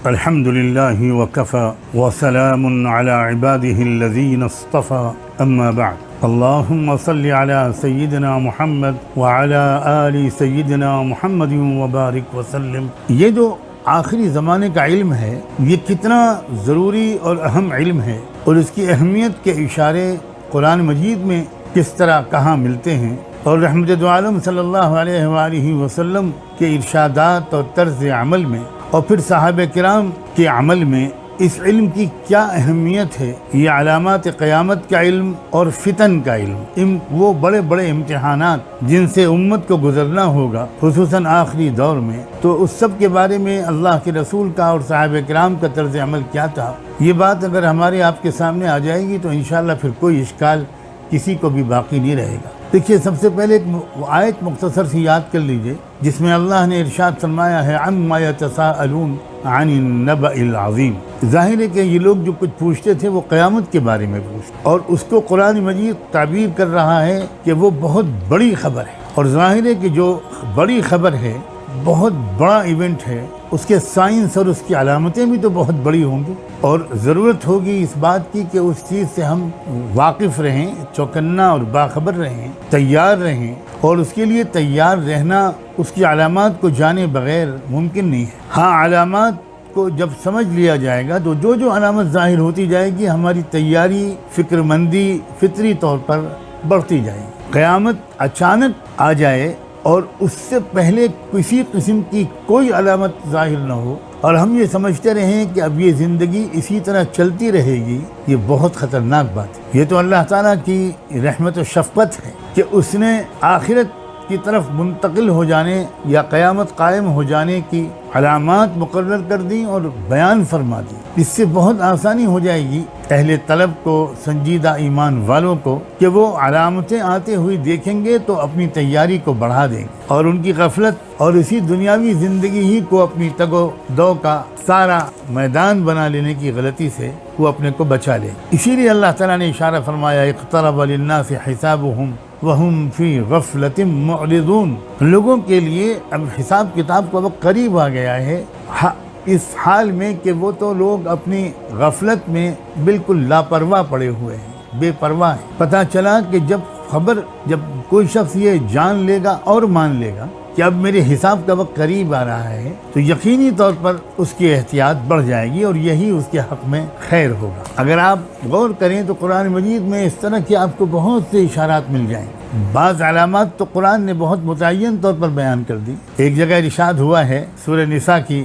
الحمد لله وكفى وسلام على عباده الذين اصطفى أما بعد اللهم صل على سيدنا محمد وعلى آل سيدنا محمد وبارك وسلم۔ یہ جو آخری زمانے کا علم ہے یہ کتنا ضروری اور اہم علم ہے، اور اس کی اہمیت کے اشارے قرآن مجید میں کس طرح کہاں ملتے ہیں، اور رحمت دو عالم صلی اللہ علیہ وآلہ وسلم کے ارشادات اور طرز عمل میں اور پھر صحابہ کرام کے عمل میں اس علم کی کیا اہمیت ہے۔ یہ علامات قیامت کا علم اور فتن کا علم، وہ بڑے بڑے امتحانات جن سے امت کو گزرنا ہوگا خصوصاً آخری دور میں، تو اس سب کے بارے میں اللہ کے رسول کا اور صحابہ کرام کا طرز عمل کیا تھا، یہ بات اگر ہمارے آپ کے سامنے آ جائے گی تو انشاءاللہ پھر کوئی اشکال کسی کو بھی باقی نہیں رہے گا۔ دیکھیے، سب سے پہلے ایک آیت مختصر سی یاد کر لیجئے جس میں اللہ نے ارشاد فرمایا ہے عما یتساءلون عن النبأ العظیم۔ ظاہر ہے کہ یہ لوگ جو کچھ پوچھتے تھے وہ قیامت کے بارے میں پوچھتے، اور اس کو قرآن مجید تعبیر کر رہا ہے کہ وہ بہت بڑی خبر ہے، اور ظاہر ہے کہ جو بڑی خبر ہے، بہت بڑا ایونٹ ہے، اس کے سائنس اور اس کی علامتیں بھی تو بہت بڑی ہوں گی، اور ضرورت ہوگی اس بات کی کہ اس چیز سے ہم واقف رہیں، چوکنا اور باخبر رہیں، تیار رہیں، اور اس کے لیے تیار رہنا اس کی علامات کو جانے بغیر ممکن نہیں ہے۔ ہاں، علامات کو جب سمجھ لیا جائے گا تو جو علامت ظاہر ہوتی جائے گی ہماری تیاری، فکر مندی فطری طور پر بڑھتی جائے گی۔ قیامت اچانک آ جائے اور اس سے پہلے کسی قسم کی کوئی علامت ظاہر نہ ہو اور ہم یہ سمجھتے رہیں کہ اب یہ زندگی اسی طرح چلتی رہے گی، یہ بہت خطرناک بات ہے۔ یہ تو اللہ تعالیٰ کی رحمت و شفقت ہے کہ اس نے آخرت کی طرف منتقل ہو جانے یا قیامت قائم ہو جانے کی علامات مقرر کر دیں اور بیان فرما دی۔ اس سے بہت آسانی ہو جائے گی اہل طلب کو، سنجیدہ ایمان والوں کو، کہ وہ علامتیں آتے ہوئی دیکھیں گے تو اپنی تیاری کو بڑھا دیں گے اور ان کی غفلت اور اسی دنیاوی زندگی ہی کو اپنی تگ و دو کا سارا میدان بنا لینے کی غلطی سے وہ اپنے کو بچا لے۔ اسی لیے اللہ تعالیٰ نے اشارہ فرمایا اقترب للناس حسابهم وهم فی غفلۃ معرضون۔ لوگوں کے لیے اب حساب کتاب کا وقت قریب آ گیا ہے، اس حال میں کہ وہ تو لوگ اپنی غفلت میں بالکل لاپرواہ پڑے ہوئے ہیں، بے پرواہ ہیں۔ پتہ چلا کہ جب کوئی شخص یہ جان لے گا اور مان لے گا کہ اب میرے حساب کا وقت قریب آ رہا ہے تو یقینی طور پر اس کی احتیاط بڑھ جائے گی اور یہی اس کے حق میں خیر ہوگا۔ اگر آپ غور کریں تو قرآن مجید میں اس طرح کی آپ کو بہت سے اشارات مل جائیں گے۔ بعض علامات تو قرآن نے بہت متعین طور پر بیان کر دی۔ ایک جگہ ارشاد ہوا ہے سورہ نساء کی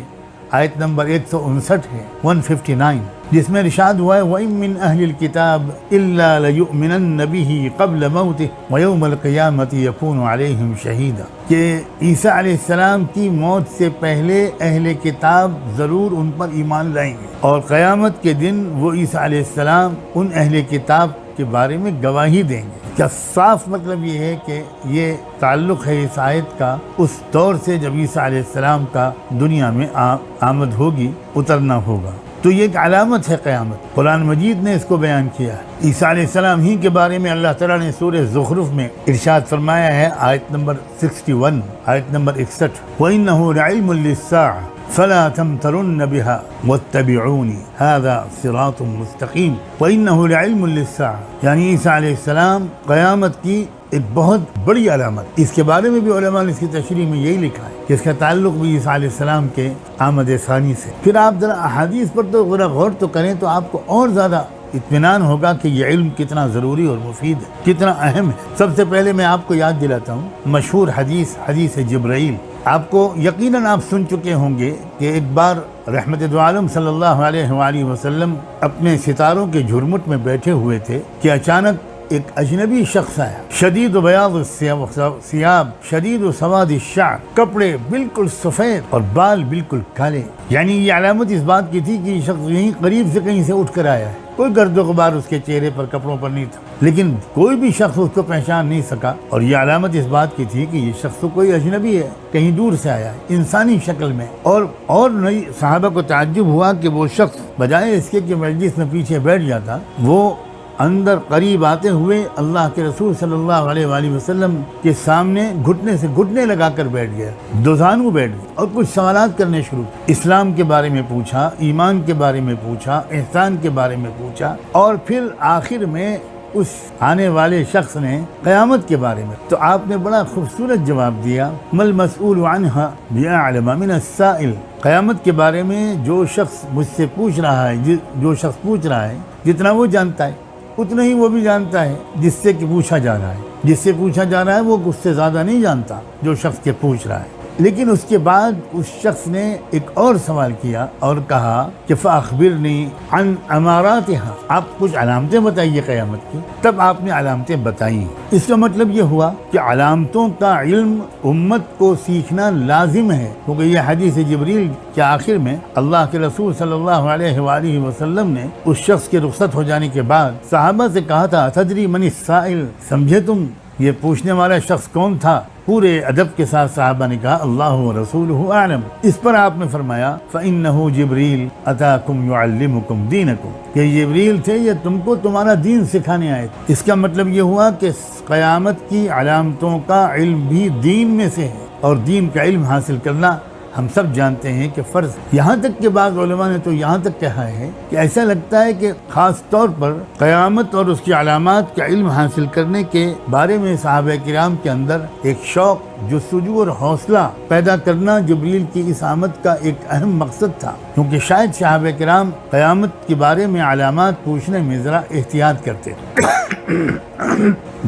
آیت نمبر 159 ہے 159، جس میں ارشاد ہوا ہے وَإِن مِّنْ أَهْلِ الْكِتَابِ إِلَّا لَيُؤْمِنَنَّ بِهِ قَبْلَ مَوْتِهِ وَيَوْمَ الْقِيَامَةِ يَكُونُ عَلَيْهِمْ شَهِيدًا، کہ عیسیٰ علیہ السلام کی موت سے پہلے اہل کتاب ضرور ان پر ایمان لائیں گے، اور قیامت کے دن وہ عیسیٰ علیہ السلام ان اہل کتاب کے بارے میں گواہی دیں گے۔ کیا صاف مطلب یہ ہے کہ یہ تعلق ہے اس آیت کا اس دور سے جب عیسیٰ علیہ السلام کا دنیا میں آمد ہوگی، اترنا ہوگا، تو یہ ایک علامت ہے قیامت۔ قرآن مجید نے اس کو بیان کیا ہے۔ عیسیٰ علیہ السلام ہی کے بارے میں اللہ تعالیٰ نے سورہ زخرف میں ارشاد فرمایا ہے آیت نمبر 61، آیت نمبر 61، وَإِنَّهُ لَعِلْمٌ لِلسَّاعَةِ فلا تمترن بها واتبعوني هذا صراط مستقیم۔ وإنه لعلم للساعة، یعنی عیسیٰ علیہ السلام قیامت کی ایک بہت بڑی علامت۔ اس کے بارے میں بھی علماء نے اس کی تشریح میں یہی لکھا ہے کہ اس کا تعلق بھی عیسیٰ علیہ السلام کے آمد ثانی سے۔ پھر آپ ذرا احادیث پر تو غور تو کریں تو آپ کو اور زیادہ اطمینان ہوگا کہ یہ علم کتنا ضروری اور مفید ہے، کتنا اہم ہے۔ سب سے پہلے میں آپ کو یاد دلاتا ہوں مشہور حدیث جبرائیل۔ آپ کو یقیناً آپ سن چکے ہوں گے کہ ایک بار رحمت دو عالم صلی اللہ علیہ وآلہ وسلم اپنے ستاروں کے جھرمٹ میں بیٹھے ہوئے تھے کہ اچانک ایک اجنبی شخص آیا، شدید بیاض الثیاب شدید سواد الشعر، کپڑے بالکل سفید اور بال بالکل کالے۔ یعنی یہ علامت اس بات کی تھی کہ یہ شخص یہیں قریب سے کہیں سے اٹھ کر آیا ہے، کوئی گرد و غبار اس کے چہرے پر، کپڑوں پر نہیں تھا، لیکن کوئی بھی شخص اس کو پہچان نہیں سکا، اور یہ علامت اس بات کی تھی کہ یہ شخص تو کوئی اجنبی ہے، کہیں دور سے آیا ہے انسانی شکل میں۔ اور نئی صحابہ کو تعجب ہوا کہ وہ شخص بجائے اس کے کہ مجلس میں پیچھے بیٹھ جاتا، وہ اندر قریب آتے ہوئے اللہ کے رسول صلی اللہ علیہ وآلہ وسلم کے سامنے گھٹنے سے گھٹنے لگا کر بیٹھ گیا، دوزانو بیٹھ گیا اور کچھ سوالات کرنے شروع کیے۔ اسلام کے بارے میں پوچھا، ایمان کے بارے میں پوچھا، احسان کے بارے میں پوچھا، اور پھر آخر میں اس آنے والے شخص نے قیامت کے بارے میں، تو آپ نے بڑا خوبصورت جواب دیا، مل مسئول عنہا بأعلم من السائل، قیامت کے بارے میں جو شخص مجھ سے پوچھ رہا ہے، جو شخص پوچھ رہا ہے، جتنا وہ جانتا ہے اتنا ہی وہ بھی جانتا ہے جس سے کہ پوچھا جا رہا ہے، جس سے پوچھا جا رہا ہے وہ اس سے زیادہ نہیں جانتا جو شخص کے پوچھ رہا ہے۔ لیکن اس کے بعد اس شخص نے ایک اور سوال کیا اور کہا کہ فاخبرنی عن اماراتها، آپ کچھ علامتیں بتائیے قیامت کی۔ تب آپ نے علامتیں بتائیں۔ اس کا مطلب یہ ہوا کہ علامتوں کا علم امت کو سیکھنا لازم ہے، کیونکہ یہ حدیث جبریل کے آخر میں اللہ کے رسول صلی اللہ علیہ وآلہ وسلم نے اس شخص کے رخصت ہو جانے کے بعد صحابہ سے کہا تھا، تدری من السائل، سمجھے تم یہ پوچھنے والا شخص کون تھا؟ پورے ادب کے ساتھ صحابہ نے کہا اللہ و رسولہ اعلم۔ اس پر آپ نے فرمایا فإنہ جبریل اتاکم یعلمکم دینکم، کہ جبریل تھے یہ تم کو تمہارا دین سکھانے آئے تھے۔ اس کا مطلب یہ ہوا کہ قیامت کی علامتوں کا علم بھی دین میں سے ہے، اور دین کا علم حاصل کرنا ہم سب جانتے ہیں کہ فرض، یہاں تک کہ بعض علماء نے تو یہاں تک کہا ہے کہ ایسا لگتا ہے کہ خاص طور پر قیامت اور اس کی علامات کا علم حاصل کرنے کے بارے میں صحابہ کرام کے اندر ایک شوق، جستجو اور حوصلہ پیدا کرنا جبریل کی اس آمد کا ایک اہم مقصد تھا، کیونکہ شاید صحابہ کرام قیامت کے بارے میں علامات پوچھنے میں ذرا احتیاط کرتے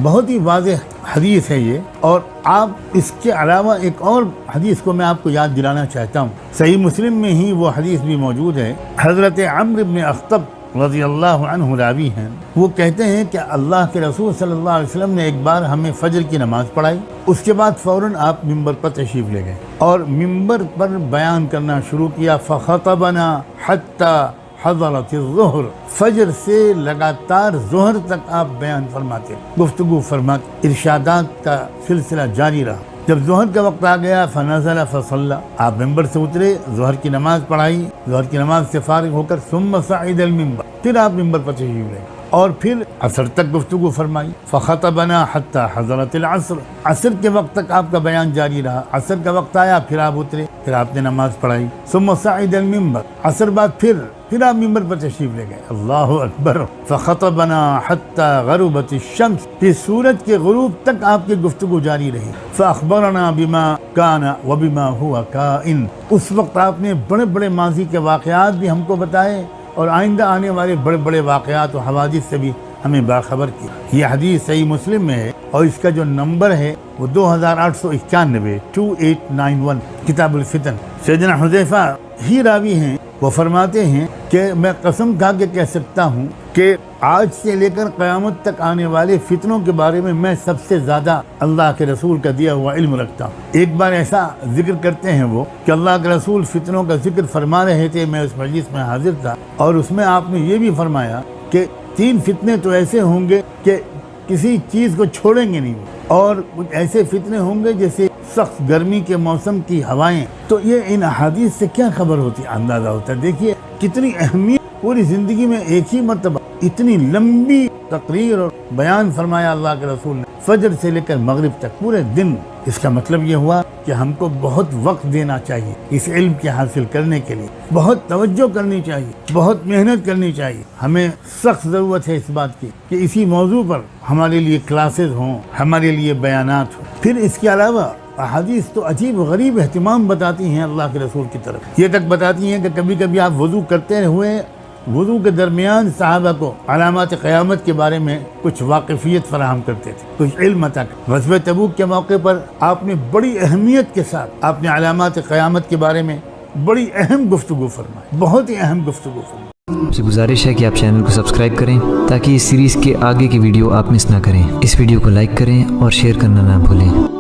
بہت ہی واضح حدیث ہے یہ، اور آپ اس کے علاوہ ایک اور حدیث کو میں آپ کو یاد دلانا چاہتا ہوں، صحیح مسلم میں ہی وہ حدیث بھی موجود ہے۔ حضرت عمرو بن اخطب رضی اللہ عنہ راوی ہیں، وہ کہتے ہیں کہ اللہ کے رسول صلی اللہ علیہ وسلم نے ایک بار ہمیں فجر کی نماز پڑھائی، اس کے بعد فوراً آپ ممبر پر تشریف لے گئے اور ممبر پر بیان کرنا شروع کیا، فخطبنا حتی حضرت الظہر، فجر سے لگاتار ظہر تک آپ بیان فرماتے، گفتگو فرماتے، ارشادات کا سلسلہ جاری رہا۔ جب ظہر کا وقت آ گیا فنزل فصلی، آپ ممبر سے اترے، ظہر کی نماز پڑھائی، ظہر کی نماز سے فارغ ہو کر ثم صعد المنبر، پھر آپ ممبر پر تشریف لے اور پھر عصر تک گفتگو فرمائی، فخطبنا حتی حضرت العصر، عصر کے وقت تک آپ کا بیان جاری رہا، عصر کا وقت آیا پھر آپ اترے، پھر آپ نے نماز پڑھائی، ثم صعد المنبر، عصر بعد پھر آپ ممبر پر تشریف لے گئے، اللہ اکبر، فخطبنا حتی غربت الشمس، پھر سورج کے غروب تک آپ کی گفتگو جاری رہی، فاخبرنا بما کان وبما هو کائن، اس وقت آپ نے بڑے بڑے ماضی کے واقعات بھی ہم کو بتائے اور آئندہ آنے والے بڑے بڑے واقعات و حوادث سے بھی ہمیں باخبر کی۔ یہ حدیث صحیح مسلم میں ہے اور اس کا جو نمبر ہے وہ 2891 2891 کتاب الفتن۔ سیدنا حذیفہ ہی راوی ہیں، وہ فرماتے ہیں کہ میں قسم کھا کے کہہ سکتا ہوں کہ آج سے لے کر قیامت تک آنے والے فتنوں کے بارے میں میں سب سے زیادہ اللہ کے رسول کا دیا ہوا علم رکھتا ہوں۔ ایک بار ایسا ذکر کرتے ہیں وہ کہ اللہ کے رسول فتنوں کا ذکر فرما رہے تھے، میں اس مجلس میں حاضر تھا، اور اس میں آپ نے یہ بھی فرمایا کہ 3 فتنے تو ایسے ہوں گے کہ کسی چیز کو چھوڑیں گے نہیں، اور کچھ ایسے فتنے ہوں گے جیسے سخت گرمی کے موسم کی ہوائیں۔ تو یہ ان احادیث سے کیا خبر ہوتی، اندازہ ہوتا ہے۔ دیکھیے کتنی اہمیت، پوری زندگی میں ایک ہی مرتبہ اتنی لمبی تقریر اور بیان فرمایا اللہ کے رسول نے، فجر سے لے کر مغرب تک پورے دن۔ اس کا مطلب یہ ہوا کہ ہم کو بہت وقت دینا چاہیے اس علم کے حاصل کرنے کے لیے، بہت توجہ کرنی چاہیے، بہت محنت کرنی چاہیے۔ ہمیں سخت ضرورت ہے اس بات کی کہ اسی موضوع پر ہمارے لیے کلاسز ہوں، ہمارے لیے بیانات ہوں۔ پھر اس کے علاوہ احادیث تو عجیب و غریب اہتمام بتاتی ہیں اللہ کے رسول کی طرف، یہ تک بتاتی ہیں کہ کبھی کبھی آپ وضو کرتے ہوئے وضو کے درمیان صحابہ کو علامات قیامت کے بارے میں کچھ واقفیت فراہم کرتے تھے، کچھ علم عطا کرتے۔ غزوہ تبوک کے موقع پر آپ نے بڑی اہمیت کے ساتھ آپ نے علامات قیامت کے بارے میں بڑی اہم گفتگو فرمائی، بہت ہی اہم گفتگو فرمائی۔ آپ سے گزارش ہے کہ آپ چینل کو سبسکرائب کریں تاکہ اس سیریز کے آگے کی ویڈیو آپ مس نہ کریں۔ اس ویڈیو کو لائک کریں اور شیئر کرنا نہ بھولیں۔